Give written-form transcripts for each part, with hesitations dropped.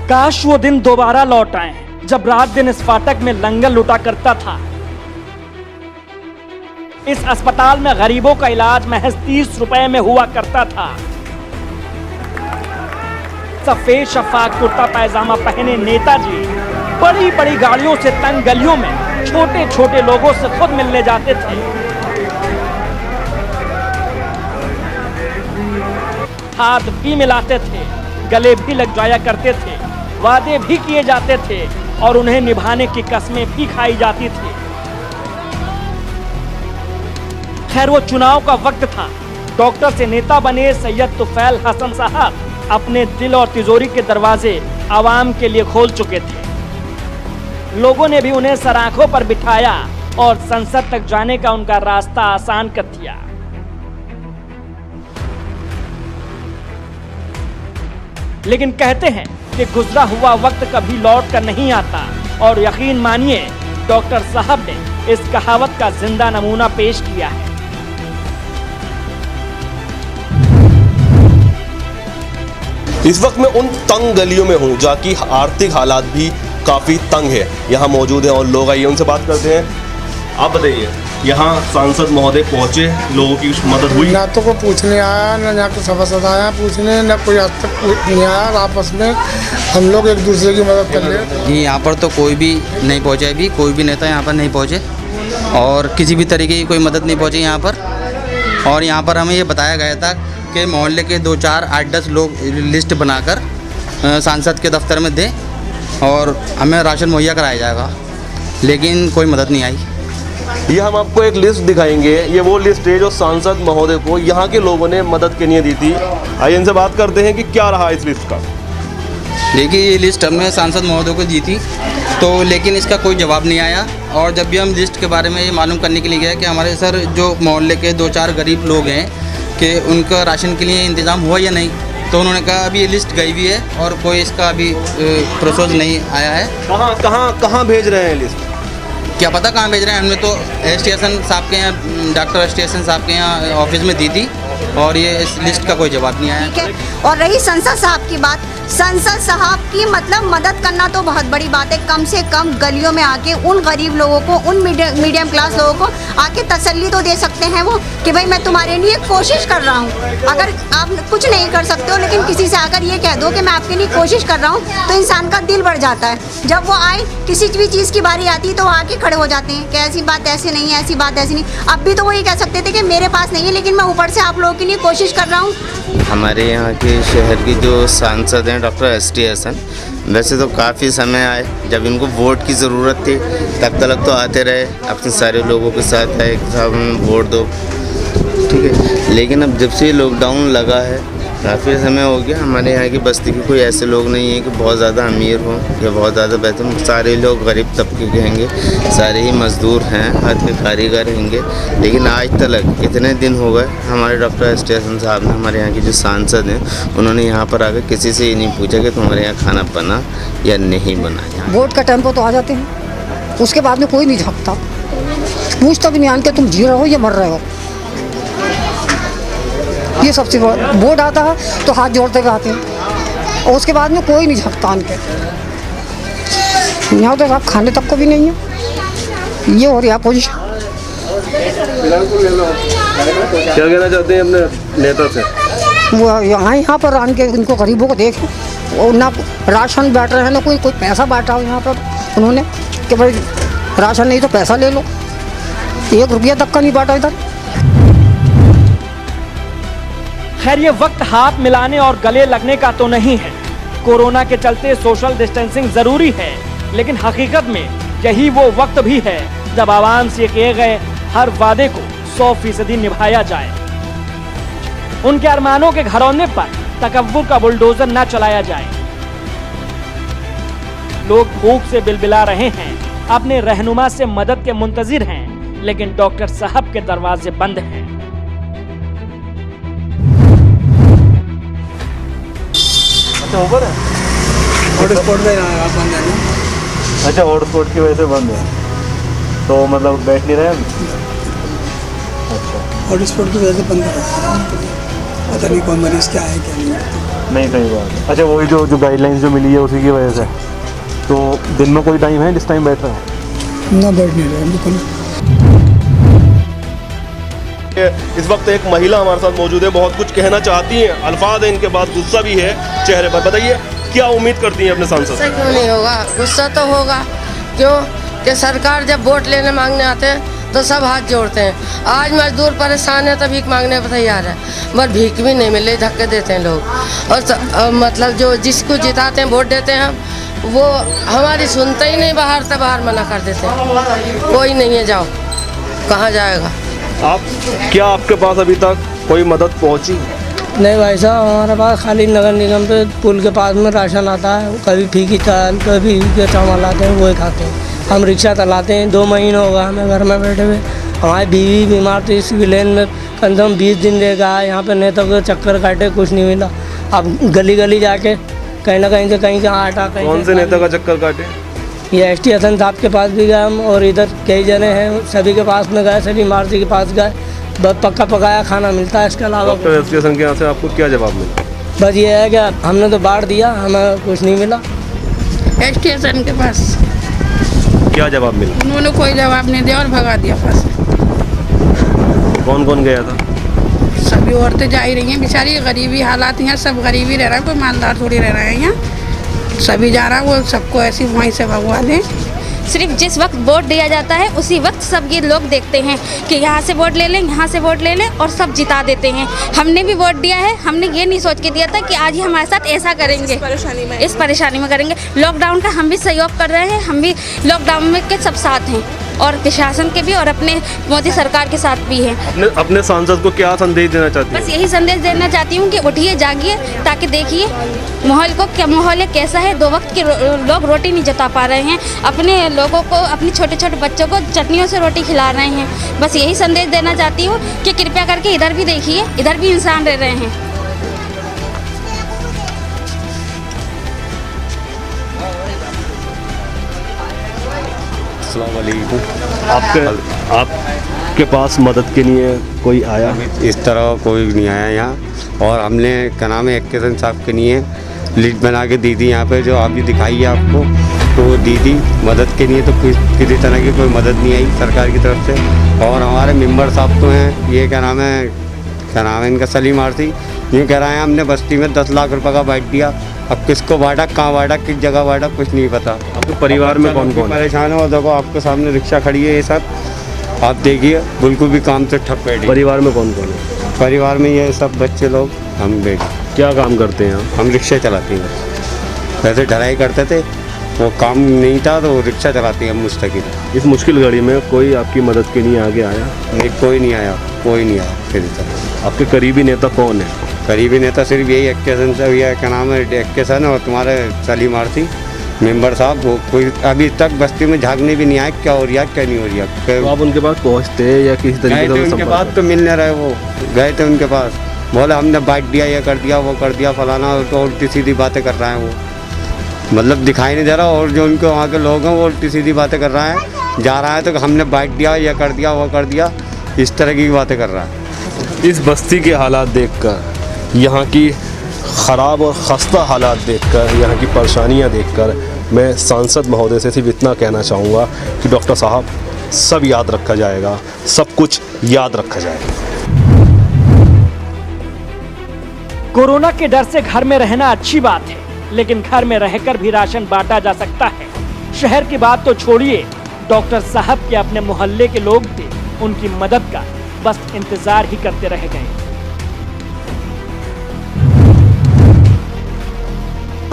काश वो दिन दोबारा लौट आए जब रात दिन इस फाटक में लंगर लुटा करता था। इस अस्पताल में गरीबों का इलाज महज 30 रुपए में हुआ करता था। सफेद शफाफ कुर्ता पैजामा पहने नेताजी बड़ी बड़ी गाड़ियों से तंग गलियों में छोटे छोटे लोगों से खुद मिलने जाते थे। हाथ भी मिलाते थे, गले भी लग जाया करते थे, वादे भी किए जाते थे और उन्हें निभाने की कस्में भी खाई जाती थी। खैर वो चुनाव का वक्त था। डॉक्टर से नेता बने सैयद तुफैल हसन साहब अपने दिल और तिजोरी के दरवाजे आवाम के लिए खोल चुके थे। लोगों ने भी उन्हें सराखों पर बिठाया और संसद तक जाने का उनका रास्ता आसान कर दिया। लेकिन कहते हैं कि गुजरा हुआ वक्त कभी लौट कर नहीं आता और यकीन मानिए डॉक्टर साहब ने इस कहावत का जिंदा नमूना पेश किया है। इस वक्त मैं उन तंग गलियों में हूँ जहाँ की आर्थिक हालात भी काफ़ी तंग है। यहाँ मौजूद हैं और लोग आइए उनसे बात करते हैं। आप बताइए, यहाँ सांसद महोदय पहुँचे, लोगों की मदद हुई? ना तो कोई पूछने आया, ना यहाँ के सभासद आया पूछने, ना कोई आज तक नहीं आया। आपस में हम लोग एक दूसरे की मदद कर रहे जी। यहाँ पर तो कोई भी नहीं पहुँचा, अभी कोई भी नेता यहाँ पर नहीं पहुँचे और किसी भी तरीके की कोई मदद नहीं पहुँची यहाँ पर। और यहाँ पर हमें ये बताया गया था कि मोहल्ले के 2, 4, 8, 10 लोग लिस्ट बनाकर सांसद के दफ्तर में दें और हमें राशन मुहैया कराया जाएगा, लेकिन कोई मदद नहीं आई। ये हम आपको एक लिस्ट दिखाएंगे। ये वो लिस्ट है जो सांसद महोदय को यहाँ के लोगों ने मदद के लिए दी थी। आइए इनसे बात करते हैं कि क्या रहा इस लिस्ट का। देखिए, ये लिस्ट हमने सांसद महोदय को दी थी तो लेकिन इसका कोई जवाब नहीं आया। और जब भी हम लिस्ट के बारे में ये मालूम करने के लिए गए कि हमारे सर जो मोहल्ले के 2, 4 गरीब लोग हैं कि उनका राशन के लिए इंतज़ाम हुआ या नहीं, तो उन्होंने कहा अभी ये लिस्ट गई हुई है और कोई इसका अभी प्रोसेस नहीं आया है। कहाँ भेज रहे हैं लिस्ट? क्या पता कहाँ भेज रहे हैं। हमने तो स्टेशन साहब के यहाँ, डॉक्टर स्टेशन साहब के यहाँ ऑफिस में दी थी और ये इस लिस्ट का कोई जवाब नहीं आया। ठीक है। और रही संसद साहब की बात, संसद साहब की मतलब मदद करना तो बहुत बड़ी बात है। कम से कम गलियों में आके उन गरीब लोगों को, उन मीडियम क्लास लोगों को आके तसल्ली तो दे सकते हैं वो कि भाई मैं तुम्हारे लिए कोशिश कर रहा हूँ। अगर आप कुछ नहीं कर सकते हो लेकिन किसी से अगर ये कह दो कि मैं आपके लिए कोशिश कर रहा हूँ तो इंसान का दिल बढ़ जाता है। जब वो आए, किसी भी चीज़ की बारी आती है तो आके खड़े हो जाते हैं कि ऐसी बात ऐसे नहीं है, ऐसी बात ऐसी नहीं। अब भी तो वो ये कह सकते थे कि मेरे पास नहीं है लेकिन मैं ऊपर से आप लोगों के लिए कोशिश कर रहा हूँ। हमारे यहाँ के शहर की जो सांसद हैं डॉक्टर एस.टी. हसन, वैसे तो काफ़ी समय आए, जब इनको वोट की ज़रूरत थी तब तक तो आते रहे, अपने सारे लोगों के साथ आए कि साहब हमें वोट दो, ठीक है। लेकिन अब जब से लॉकडाउन लगा है, काफ़ी समय हो गया, हमारे यहाँ की बस्ती के कोई ऐसे लोग नहीं हैं कि बहुत ज़्यादा अमीर हों या बहुत ज़्यादा बेहतर। सारे लोग गरीब तबके के होंगे, सारे ही मज़दूर हैं, हाथ के कारीगर होंगे। लेकिन आज तक इतने दिन हो गए, हमारे डॉक्टर एस.टी. हसन साहब ने, हमारे यहाँ के जो सांसद हैं, उन्होंने यहाँ पर आकर किसी से ये नहीं पूछा कि तुम्हारे यहाँ खाना बना या नहीं बना। वोट का टाइम पर तो आ जाते हैं, उसके बाद में कोई नहीं झाँकता, पूछता भी नहीं आन के तुम जी रहे हो या मर रहे हो। ये सबसे बड़ा वोट आता है तो हाथ जोड़ते हुए आते हैं और उसके बाद में कोई नहीं झाँकता आन के। यहाँ तो साहब खाने तक को भी नहीं है। ये हो रही है पोजीशन। क्या कहना चाहते हैं अपने नेता से? वो यहाँ पर आन के इनको गरीबों को देखें और ना राशन बांट रहे हैं, ना कोई पैसा बांटा हो यहाँ पर उन्होंने कि भाई राशन नहीं तो पैसा ले लो। 1 रुपया तक का नहीं बांटा इधर। खैर ये वक्त हाथ मिलाने और गले लगने का तो नहीं है। कोरोना के चलते सोशल डिस्टेंसिंग जरूरी है, लेकिन हकीकत में यही वो वक्त भी है जब आवाम से किए गए हर वादे को 100% निभाया जाए। उनके अरमानों के घरौने पर तकव्वुर का बुलडोजर न चलाया जाए। लोग भूख से बिलबिला रहे हैं, अपने रहनुमा से मदद के मुंतजिर हैं, लेकिन डॉक्टर साहब के दरवाजे बंद हैं। ऊपर है हॉटस्पॉट में आप बंद है ना। अच्छा, हॉटस्पॉट की वजह से बंद है तो मतलब बैठ नहीं रहे हम। अच्छा, हॉटस्पॉट की वजह से बंद है, पता नहीं कौन मरीज क्या है क्या नहीं। नहीं सही बात है। अच्छा वही जो गाइडलाइंस जो मिली है उसी की वजह से, तो दिन में कोई टाइम है जिस टाइम बैठ रहे हैं? ना बैठ नहीं रहे बिल्कुल। इस वक्त एक महिला हमारे साथ मौजूद है, बहुत कुछ कहना चाहती हैं, अल्फाज है इनके पास, गुस्सा भी है चेहरे पर। बताइए क्या उम्मीद करती हैं अपने सांसद से? क्यों नहीं होगा, गुस्सा तो होगा। क्यों कि सरकार जब वोट लेने मांगने आते हैं तो सब हाथ जोड़ते हैं। आज मजदूर परेशान है तो भीख मांगने पर तैयार है, मगर भीख भी नहीं मिले, धक्के देते हैं लोग। और मतलब जो जिसको जिताते हैं, वोट देते हैं हम, वो हमारी सुनते ही नहीं, बाहर से बाहर मना कर देते हैं। कोई नहीं है, जाओ, कहाँ जाएगा। आप क्या आपके पास अभी तक कोई मदद पहुंची? नहीं भाई साहब, हमारे पास खाली नगर निगम पे पुल के पास में राशन आता है, कभी फीकी चावल कभी के चावल आते हैं, वही खाते हैं। हम रिक्शा चलाते हैं, 2 महीने होगा हमें घर में बैठे हुए। हमारी बीवी बीमार थी, सिविल लाइन में कम से कम 20 दिन रह गया। यहाँ पे नेता को चक्कर काटे, कुछ नहीं मिला। अब गली गली जाके कहीं ना कहीं से कहीं का आटा, कहीं कौन से नेता का चक्कर काटे? ये ST हसन साहब के पास भी गए हम, और इधर कई जने हैं, सभी के पास में गए, सभी मारुति के पास गए। बस पक्का पकाया खाना मिलता है, इसके अलावा डॉक्टर ST हसन के यहाँ से आपको क्या जवाब मिला? बस ये है कि हमने तो बांट दिया, हमें कुछ नहीं मिला। ST हसन के पास क्या जवाब मिला? उन्होंने कोई जवाब नहीं दिया और भगा दिया पास। कौन कौन गया था? सभी औरतें जा ही रही हैं, बेचारी गरीबी हालात हैं, सब गरीबी रह रहा है, कोई मालदार थोड़ी रह रहे हैं यहाँ। सभी जा रहा है, वो सबको ऐसी वहीं से भगवा दें। सिर्फ जिस वक्त वोट दिया जाता है उसी वक्त सब ये लोग देखते हैं कि यहाँ से वोट ले लें, यहाँ से वोट ले लें, और सब जिता देते हैं। हमने भी वोट दिया है, हमने ये नहीं सोच के दिया था कि आज ही हमारे साथ ऐसा करेंगे, इस परेशानी में करेंगे। लॉकडाउन का हम भी सहयोग कर रहे हैं, हम भी लॉकडाउन में के सब साथ हैं, और प्रशासन के भी, और अपने मोदी सरकार के साथ भी हैं। अपने सांसद को क्या संदेश देना चाहती हैं? बस यही संदेश देना चाहती हूँ कि उठिए, जागिए, ताकि देखिए माहौल को, क्या माहौल है, कैसा है। 2 वक्त के लोग रोटी नहीं जता पा रहे हैं, अपने लोगों को, अपने छोटे छोटे बच्चों को चटनियों से रोटी खिला रहे हैं। बस यही संदेश देना चाहती हूँ कि कृपया करके इधर भी देखिए, इधर भी इंसान रह रहे हैं। अस्सलाम वालेकुम। आपके पास मदद के लिए कोई आया? इस तरह कोई नहीं आया यहाँ। और हमने क्या नाम है, एक्केसन साहब के लिए लिस्ट बना के दी थी यहाँ पे, जो अभी दिखाई है आपको, तो दी थी मदद के लिए। तो किसी तरह की कोई मदद नहीं आई सरकार की तरफ से। और हमारे मेंबर साहब तो हैं, ये क्या नाम है इनका, सलीम आरती, ये कह रहा है हमने बस्ती में 10 लाख रुपए का बांट दिया। अब किसको बांटा, कहाँ बांटा, किस जगह बांटा, कुछ नहीं पता। आपके परिवार में कौन कौन परेशान है? और देखो आपके सामने रिक्शा खड़ी है, ये सब आप देखिए, बिल्कुल भी काम से ठप बैठी। परिवार में कौन कौन है? परिवार में ये सब बच्चे लोग, हम बेटे। क्या काम करते हैं हम रिक्शा चलाते हैं। वैसे ढलाई करते थे, वो काम नहीं था तो रिक्शा चलाते हैं हम मुस्तकिल। इस मुश्किल घड़ी में कोई आपकी मदद के लिए आगे आया? नहीं, कोई नहीं आया, कोई नहीं आया। फिर आपके करीबी नेता कौन है? करीबी नेता सिर्फ यही एक्केसन से, ये क्या नाम है, एक्केसन, और तुम्हारे सलीम आरती मेंबर साहब। वो कोई अभी तक बस्ती में झांकने भी नहीं आया, क्या हो रहा क्या नहीं हो रहा। तो आप उनके पास पहुँचते या किसी तरीके से उनके पास तो मिलने रहे, वो गए थे उनके पास, बोले हमने बांट दिया, ये कर दिया, वो कर दिया, फलाना। तो उल्टी सीधी बातें कर रहे हैं वो, मतलब दिखाई नहीं दे रहा। और जो उनके वहाँ के लोग हैं वो उल्टी सीधी बातें कर रहे हैं, जा रहा है तो हमने बांट दिया, ये कर दिया, वो कर दिया, इस तरह की बातें कर रहा है। इस बस्ती के हालात देखकर, यहाँ की ख़राब और ख़स्ता हालात देखकर, यहाँ की परेशानियाँ देखकर, मैं सांसद महोदय से सिर्फ इतना कहना चाहूँगा कि डॉक्टर साहब, सब याद रखा जाएगा, सब कुछ याद रखा जाएगा। कोरोना के डर से घर में रहना अच्छी बात है, लेकिन घर में रहकर भी राशन बांटा जा सकता है। शहर की बात तो छोड़िए, डॉक्टर साहब के अपने मोहल्ले के लोग थे, उनकी मदद का बस इंतजार ही करते रह गए।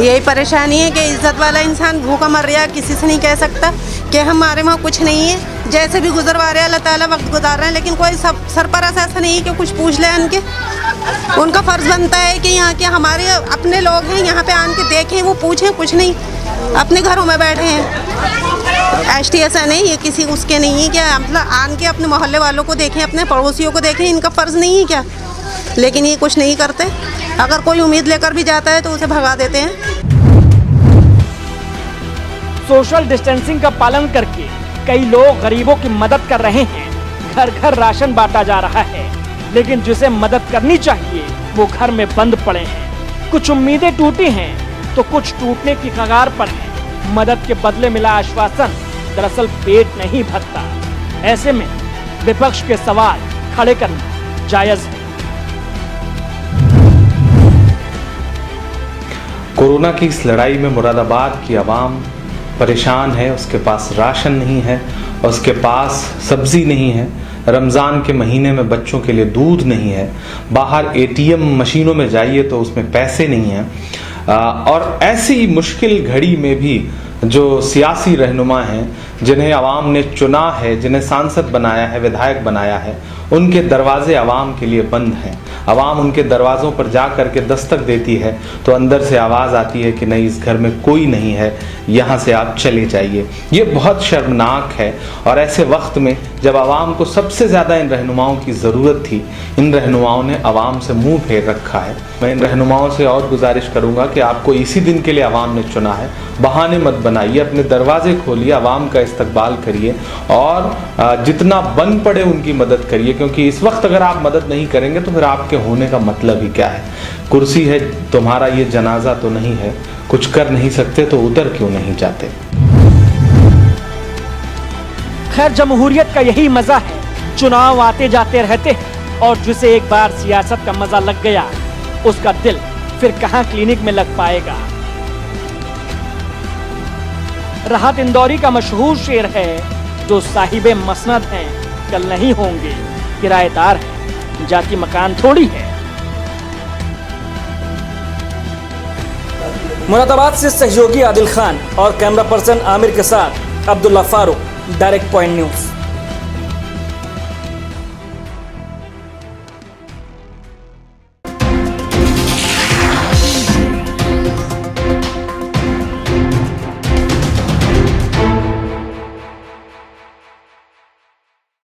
यही परेशानी है कि इज्जत वाला इंसान भूखा मर रहा है, किसी से नहीं कह सकता कि हमारे वहाँ कुछ नहीं है। जैसे भी गुजरवा रहे हैं, अल्लाह ताला वक्त गुजार रहे हैं, लेकिन कोई सरपरस्त ऐसा नहीं है कि कुछ पूछ ले उनके। उनका फ़र्ज़ बनता है कि यहाँ के हमारे अपने लोग हैं, यहाँ पे आन के देखें, वो पूछें, कुछ नहीं, अपने घरों में बैठे हैं। ST ऐसा नहीं, ये किसी उसके नहीं है क्या, मतलब आन के अपने मोहल्ले वालों को देखें, अपने पड़ोसियों को देखें, इनका फ़र्ज़ नहीं है क्या? लेकिन ये कुछ नहीं करते। अगर कोई उम्मीद लेकर भी जाता है तो उसे भगा देते हैं। सोशल डिस्टेंसिंग का पालन करके कई लोग गरीबों की मदद कर रहे हैं। घर घर राशन बांटा जा रहा है, लेकिन जिसे मदद करनी चाहिए वो घर में बंद पड़े हैं। कुछ उम्मीदें टूटी हैं तो कुछ टूटने की कगार पर है। मदद के बदले मिला आश्वासन दरअसल पेट नहीं भरता। ऐसे में विपक्ष के सवाल खड़े करना जायज है। कोरोना की इस लड़ाई में मुरादाबाद की आवाम परेशान है। उसके पास राशन नहीं है, उसके पास सब्जी नहीं है, रमज़ान के महीने में बच्चों के लिए दूध नहीं है, बाहर एटीएम मशीनों में जाइए तो उसमें पैसे नहीं हैं। और ऐसी मुश्किल घड़ी में भी जो सियासी रहनुमा हैं, जिन्हें आवाम ने चुना है, जिन्हें सांसद बनाया है, विधायक बनाया है, उनके दरवाजे आवाम के लिए बंद हैं। आवाम उनके दरवाज़ों पर जा कर के दस्तक देती है तो अंदर से आवाज़ आती है कि नहीं, इस घर में कोई नहीं है, यहाँ से आप चले जाइए। ये बहुत शर्मनाक है। और ऐसे वक्त में जब आवाम को सबसे ज़्यादा इन रहनुमाओं की ज़रूरत थी, इन रहनुमाओं ने आवाम से मुंह फेर रखा है। मैं इन रहनुमाओं से और गुजारिश करूँगा कि आपको इसी दिन के लिए आवाम ने चुना है, बहाने मत बनाइए, अपने दरवाजे खोलिए, आवाम का इस्तकबाल करिए और जितना बन पड़े उनकी मदद करिए। क्योंकि इस वक्त अगर आप मदद नहीं करेंगे तो फिर आपके होने का मतलब ही क्या है। कुर्सी है तुम्हारा, ये जनाजा तो नहीं है। कुछ कर नहीं सकते तो उधर क्यों नहीं जाते। खैर, जमहूरियत का यही मजा है, चुनाव आते जाते रहते हैं और जिसे एक बार सियासत का मजा लग गया उसका दिल फिर कहां क्लिनिक में लग पाएगा। राहत इंदौरी का मशहूर शेर है, जो साहिबे मसनद हैं कल नहीं होंगे, किराएदार हैं, जाति मकान थोड़ी है। मुरादाबाद से सहयोगी आदिल खान और कैमरा पर्सन आमिर के साथ Abdullah Farooq, direct point news.